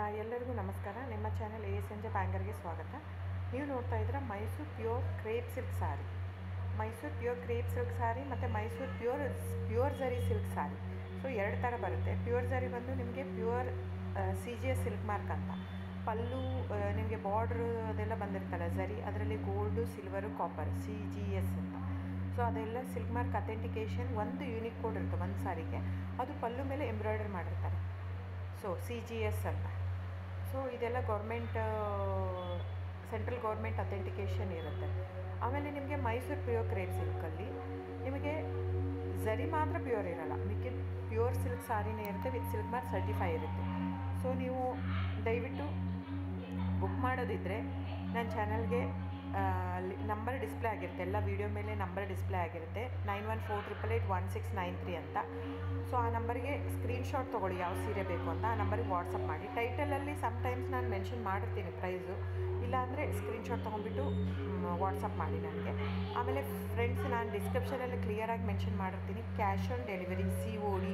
ಎಲ್ಲರಿಗೂ ನಮಸ್ಕಾರ. ನಿಮ್ಮ ಚಾನೆಲ್ ಎ ಸಂಜೆ ಬ್ಯಾಂಗರ್ಗೆ ಸ್ವಾಗತ. ನೀವು ನೋಡ್ತಾ ಇದ್ದೀರಾ ಮೈಸೂರು ಪ್ಯೂರ್ ಕ್ರೇಪ್ ಸಿಲ್ಕ್ ಸಾರಿ. ಮೈಸೂರು ಪ್ಯೂರ್ ಕ್ರೇಪ್ ಸಿಲ್ಕ್ ಸಾರಿ ಮತ್ತು ಮೈಸೂರು ಪ್ಯೂರ್ ಝರಿ ಸಿಲ್ಕ್ ಸಾರಿ. ಸೊ ಎರಡು ಥರ ಬರುತ್ತೆ. ಪ್ಯೂರ್ ಝರಿ ಬಂದು ನಿಮಗೆ ಪ್ಯೂರ್ CGS ಸಿಲ್ಕ್ ಮಾರ್ಕ್ ಅಂತ. ಪಲ್ಲು ನಿಮಗೆ ಬಾರ್ಡ್ರು ಅದೆಲ್ಲ ಬಂದಿರ್ತಲ್ಲ ಝರಿ, ಅದರಲ್ಲಿ ಗೋಲ್ಡು, ಸಿಲ್ವರು, ಕಾಪರ್ CGS ಅಂತ. ಸೊ ಅದೆಲ್ಲ ಸಿಲ್ಕ್ ಮಾರ್ಕ್ ಅಥೆಂಟಿಕೇಷನ್ ಒಂದು ಯೂನಿಕ್ ಕೋಡ್ ಇರುತ್ತೆ ಒಂದು ಸಾರಿಗೆ. ಅದು ಪಲ್ಲು ಮೇಲೆ ಎಂಬ್ರಾಯ್ಡರ್ ಮಾಡಿರ್ತಾರೆ. ಸೊ CGS ಅಂತ. ಸೊ ಇದೆಲ್ಲ ಸೆಂಟ್ರಲ್ ಗೌರ್ಮೆಂಟ್ ಅಥೆಂಟಿಕೇಷನ್ ಇರುತ್ತೆ. ಆಮೇಲೆ ನಿಮಗೆ ಮೈಸೂರು ಪ್ಯೂರ್ ಕ್ರೇಪ್ ಸಿಲ್ಕಲ್ಲಿ ನಿಮಗೆ ಝರಿ ಮಾತ್ರ ಪ್ಯೂರ್ ಇರೋಲ್ಲ, ಮಿಕ್ಕಿದ ಪ್ಯೂರ್ ಸಿಲ್ಕ್ ಸಾರಿನೇ ಇರುತ್ತೆ, ವಿತ್ ಸಿಲ್ಕ್ ಮಾರ್ಕ್ ಸರ್ಟಿಫೈ ಇರುತ್ತೆ. ಸೊ ನೀವು ದಯವಿಟ್ಟು ಬುಕ್ ಮಾಡೋದಿದ್ದರೆ ನನ್ನ ಚಾನಲ್ಗೆ ನಂಬರ್ ಡಿಸ್ಪ್ಲೇ ಆಗಿರುತ್ತೆ, ಎಲ್ಲ ವೀಡಿಯೋ ಮೇಲೆ ನಂಬರ್ ಡಿಸ್ಪ್ಲೇ ಆಗಿರುತ್ತೆ, 9148881693 ಅಂತ. ಸೊ ಆ ನಂಬರ್ಗೆ ಸ್ಕ್ರೀನ್ಶಾಟ್ ತೊಗೊಳ್ಳಿ ಯಾವ ಸೀರೆ ಬೇಕು ಅಂತ, ಆ ನಂಬರಿಗೆ ವಾಟ್ಸಪ್ ಮಾಡಿ. ಟೈಟಲಲ್ಲಿ ಸಮ್ಟೈಮ್ಸ್ ನಾನು ಮೆನ್ಷನ್ ಮಾಡಿರ್ತೀನಿ ಪ್ರೈಸು, ಇಲ್ಲಾಂದರೆ ಸ್ಕ್ರೀನ್ಶಾಟ್ ತೊಗೊಂಡ್ಬಿಟ್ಟು ವಾಟ್ಸಪ್ ಮಾಡಿ ನನಗೆ. ಆಮೇಲೆ ಫ್ರೆಂಡ್ಸ್, ನಾನು ಡಿಸ್ಕ್ರಿಪ್ಷನಲ್ಲಿ ಕ್ಲಿಯರಾಗಿ ಮೆನ್ಷನ್ ಮಾಡಿರ್ತೀನಿ, cash on delivery COD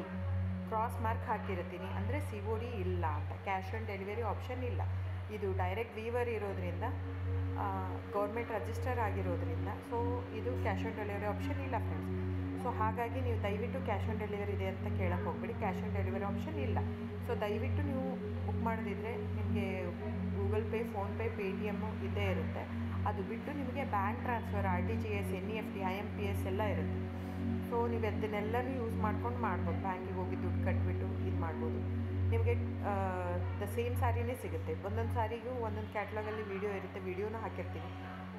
cross mark ಹಾಕಿರ್ತೀನಿ, ಅಂದರೆ COD ಇಲ್ಲ ಅಂತ, ಕ್ಯಾಶ್ ಆನ್ ಡೆಲಿವರಿ ಆಪ್ಷನ್ ಇಲ್ಲ. ಇದು ಡೈರೆಕ್ಟ್ ವೀವರ್ ಇರೋದ್ರಿಂದ, ಗೌರ್ಮೆಂಟ್ ರಿಜಿಸ್ಟರ್ ಆಗಿರೋದ್ರಿಂದ, ಸೊ ಇದು ಕ್ಯಾಶ್ ಆನ್ ಡೆಲಿವರಿ ಆಪ್ಷನ್ ಇಲ್ಲ ಫ್ರೆಂಡ್ಸ್. ಸೊ ಹಾಗಾಗಿ ನೀವು ದಯವಿಟ್ಟು ಕ್ಯಾಶ್ ಆನ್ ಡೆಲಿವರಿ ಇದೆ ಅಂತ ಕೇಳಕ್ಕೆ ಹೋಗ್ಬೇಡಿ, ಕ್ಯಾಶ್ ಆನ್ ಡೆಲಿವರಿ ಆಪ್ಷನ್ ಇಲ್ಲ. ಸೊ ದಯವಿಟ್ಟು ನೀವು ಬುಕ್ ಮಾಡೋದಿದ್ದರೆ ನಿಮಗೆ ಗೂಗಲ್ ಪೇ, ಫೋನ್ಪೇ, Paytm ಇದ್ದೇ ಇರುತ್ತೆ. ಅದು ಬಿಟ್ಟು ನಿಮಗೆ bank transfer, RTGS, NEFT, IMPS ಎಲ್ಲ ಇರುತ್ತೆ. ಸೊ ನೀವು ಅದನ್ನೆಲ್ಲನೂ ಯೂಸ್ ಮಾಡ್ಕೊಂಡು ಮಾಡ್ಬೋದು. ಬ್ಯಾಂಕಿಗೆ ಹೋಗಿ ದುಡ್ಡು ಕಟ್ಬಿಟ್ಟು ಇದು ಮಾಡ್ಬೋದು. ನಿಮಗೆ ದ ಸೇಮ್ ಸ್ಯಾರಿನೇ ಸಿಗುತ್ತೆ. ಒಂದೊಂದು ಸ್ಯಾರಿಗೂ ಒಂದೊಂದು ಕ್ಯಾಟ್ಲಾಗಲ್ಲಿ ವೀಡಿಯೋ ಇರುತ್ತೆ, ವೀಡಿಯೋನೂ ಹಾಕಿರ್ತೀನಿ.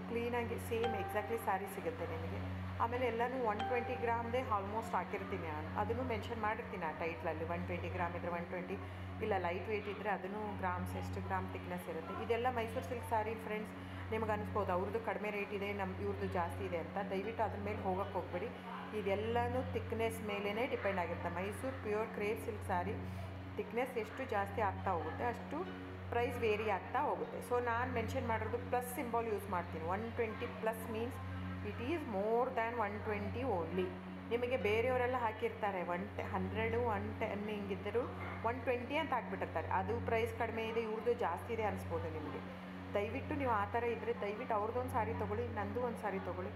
ಕ್ಲೀನಾಗಿ ಸೇಮ್ ಎಕ್ಸಾಕ್ಟ್ಲಿ ಸ್ಯಾರಿ ಸಿಗುತ್ತೆ ನಿಮಗೆ. ಆಮೇಲೆ ಎಲ್ಲನೂ 120 ಗ್ರಾಮ್ದೇ ಆಲ್ಮೋಸ್ಟ್ ಹಾಕಿರ್ತೀನಿ ನಾನು, ಅದನ್ನು ಮೆನ್ಷನ್ ಮಾಡಿರ್ತೀನಿ ಆ ಟೈಟ್ಲಲ್ಲಿ. 120 ಗ್ರಾಮ್ ಇದ್ದರೆ 120, ಇಲ್ಲ ಲೈಟ್ ವೆಯ್ಟ್ ಇದ್ದರೆ ಅದನ್ನು ಗ್ರಾಮ್ಸ್ ಎಷ್ಟು ಗ್ರಾಮ್ ತಿಕ್ನೆಸ್ ಇರುತ್ತೆ. ಇದೆಲ್ಲ ಮೈಸೂರು ಸಿಲ್ಕ್ ಸ್ಯಾರಿ ಫ್ರೆಂಡ್ಸ್. ನಿಮ್ಗೆ ಅನಿಸ್ಬೋದು ಅವ್ರದ್ದು ಕಡಿಮೆ ರೇಟ್ ಇದೆ, ಇವ್ರದ್ದು ಜಾಸ್ತಿ ಇದೆ ಅಂತ. ದಯವಿಟ್ಟು ಅದ್ರ ಮೇಲೆ ಹೋಗೋಕ್ಕೆ ಹೋಗ್ಬೇಡಿ. ಇದೆಲ್ಲನೂ ತಿಕ್ನೆಸ್ ಮೇಲೇ ಡಿಪೆಂಡ್ ಆಗಿರುತ್ತೆ. Mysuru pure crepe silk sari thickness ಎಷ್ಟು ಜಾಸ್ತಿ ಆಗ್ತಾ ಹೋಗುತ್ತೆ ಅಷ್ಟು ಪ್ರೈಸ್ ವೇರಿ ಆಗ್ತಾ ಹೋಗುತ್ತೆ. ಸೊ ನಾನು ಮೆನ್ಷನ್ ಮಾಡಿರೋದು ಪ್ಲಸ್ ಸಿಂಬಲ್ ಯೂಸ್ ಮಾಡ್ತೀನಿ. 120 plus means it is more than 120 only. ನಿಮಗೆ ಬೇರೆಯವರೆಲ್ಲ ಹಾಕಿರ್ತಾರೆ 100, 110 ಹಿಂಗಿದ್ದರೂ 120 ಅಂತ ಹಾಕ್ಬಿಟ್ಟಿರ್ತಾರೆ. ಅದು ಪ್ರೈಸ್ ಕಡಿಮೆ ಇದೆ, ಇವ್ರದ್ದು ಜಾಸ್ತಿ ಇದೆ ಅನಿಸ್ಬೋದು ನಿಮಗೆ. ದಯವಿಟ್ಟು ನೀವು ಆ ಥರ ಇದ್ದರೆ ದಯವಿಟ್ಟು ಅವ್ರದ್ದೊಂದು ಸಾರಿ ತೊಗೊಳ್ಳಿ, ನಂದು ಒಂದು ಸಾರಿ ತೊಗೊಳ್ಳಿ,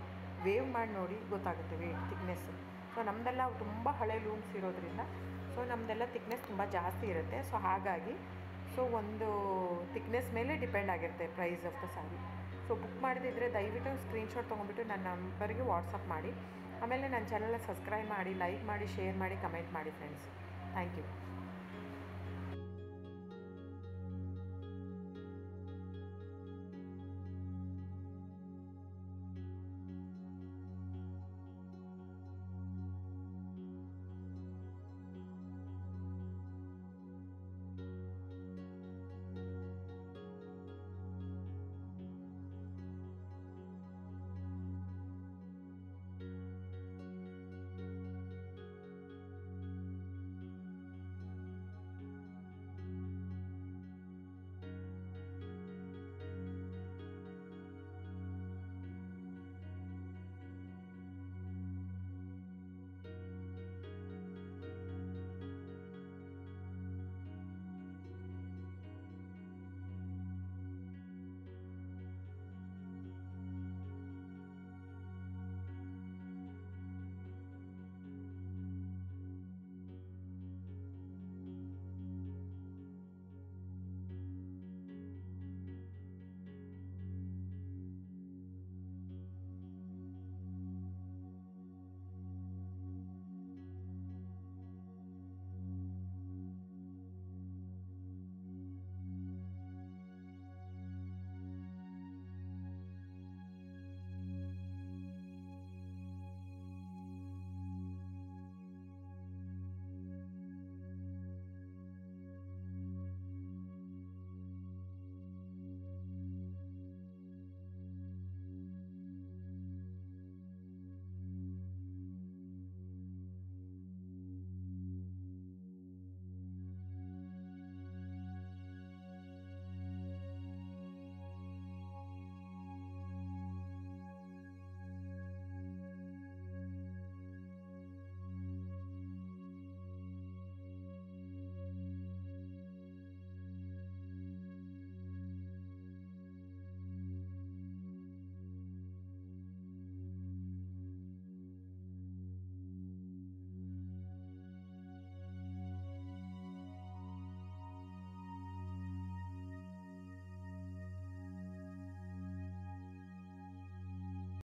ವೇವ್ ಮಾಡಿ ನೋಡಿ, ಗೊತ್ತಾಗುತ್ತೆ ವೇಟ್ ತಿಕ್ನೆಸ್ಸು. ಸೊ ನಮ್ಮದೆಲ್ಲ ತುಂಬ ಹಳೆ ಲೂಮ್ಸ್ ಇರೋದ್ರಿಂದ, ಸೊ ನಮ್ಮದೆಲ್ಲ ತಿಕ್ನೆಸ್ ತುಂಬ ಜಾಸ್ತಿ ಇರುತ್ತೆ. ಸೊ ಹಾಗಾಗಿ ಒಂದು ತಿಕ್ನೆಸ್ ಮೇಲೆ ಡಿಪೆಂಡ್ ಆಗಿರುತ್ತೆ price of the sari. So book ಮಾಡಿದಿದ್ರೆ ದಯವಿಟ್ಟು ಸ್ಕ್ರೀನ್ಶಾಟ್ ತೊಗೊಂಡ್ಬಿಟ್ಟು ನನ್ನ ನಂಬರ್ಗೆ ವಾಟ್ಸಪ್ ಮಾಡಿ. ಆಮೇಲೆ ನನ್ನ ಚಾನಲ್ನ ಸಬ್ಸ್ಕ್ರೈಬ್ ಮಾಡಿ, ಲೈಕ್ ಮಾಡಿ, ಶೇರ್ ಮಾಡಿ, ಕಮೆಂಟ್ ಮಾಡಿ ಫ್ರೆಂಡ್ಸ್. Thank you.